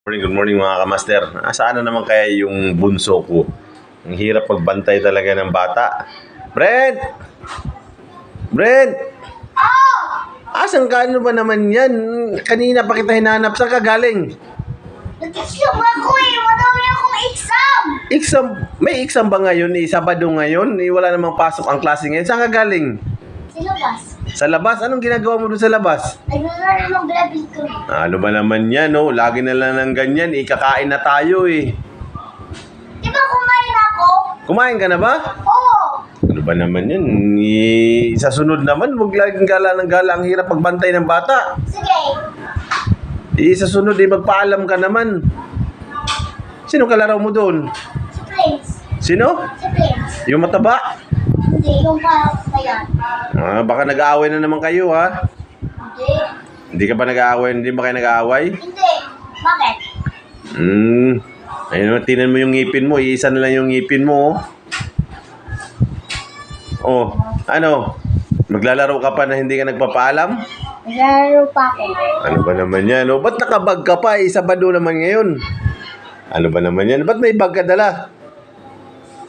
Good morning mga kamaster. Saan na naman kaya yung bunso ko? Ang hirap magbantay talaga ng bata. Brent! Brent! Asan ka? Ano ba naman yan? Kanina pa kita hinanap. Saan ka galing? Nag-exam ako eh. Madami akong exam. Exam? May exam ba ngayon? Sabado ngayon? Wala namang pasok ang klase ngayon. Saan ka galing? Silabas. Sa labas? Anong ginagawa mo doon sa labas? Naglalaro ng grabe ko. Ano ba naman yan, no? Lagi na lang ng ganyan. Kakain na tayo eh. Di ba kumain ako? Kumain ka na ba? Oo. Ano ba naman yan? Sa sunod naman, huwag laging gala ng gala. Ang hirap magbantay ng bata. Sige. Sa sunod, magpaalam ka naman. Sino kalaro mo doon? Si Prince. Sino? Si Prince. Yung mataba? Hindi, yung pa yan. Baka nag-aaway na naman kayo, ha? Hindi. Hindi ka pa nag-aaway? Hindi ba kayo nag-aaway? Hindi. Bakit? Ayun, tinan mo yung ngipin mo. Iisa na lang yung ngipin mo, oh. Ano? Maglalaro ka pa na hindi ka nagpapaalam? Naglalaro pa ako. Ano ba naman yan? Oh, ba't nakabag ka pa? Sabado naman ngayon. Ano ba naman yan? Ba't may bag ka dala?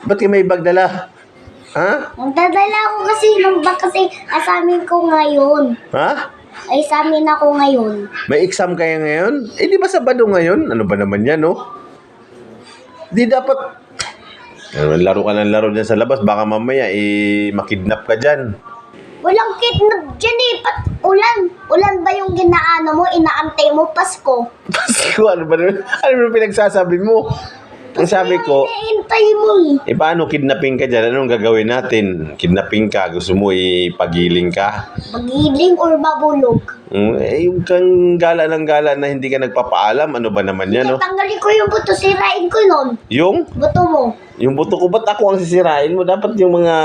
Ba't ka may bag dala? Ha? Nagdadala ako kasi ng bag kasi asamin ko ngayon. Ha? Ay, sa amin ako ngayon. May exam kaya ngayon? Di ba Sabado ngayon? Ano ba naman yan, oh? Di dapat... laro ka ng laro dyan sa labas. Baka mamaya, makidnap ka dyan. Walang kidnap dyan eh. Ulan. Ulan ba yung ginaano mo? Inaantay mo Pasko? Pasko, ano ba naman? Ano ba pinagsasabi mo? Ang sabi ko, Inaantay mo eh. paano kidnapping ka dyan? Anong gagawin natin? Kidnapping ka? Gusto mo ipagiling ka? Magiling or mabulog? Yung kang gala ng gala na hindi ka nagpapaalam, ano ba naman yan, no? Tanggalin ko yung buto, sirain ko nun. Yung? Buto mo. Yung buto ko, ba't ako ang sisirain mo? Dapat yung mga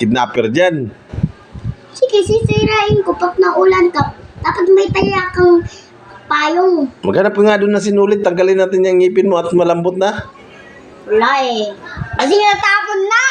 kidnapper dyan. Sige, sisirain ko pag naulan ka. Dapat may taya kang payong. Maghanap ka nga doon na sinulit, tanggalin natin yung ngipin mo at malambot na. Wala eh. Kasi natapon na!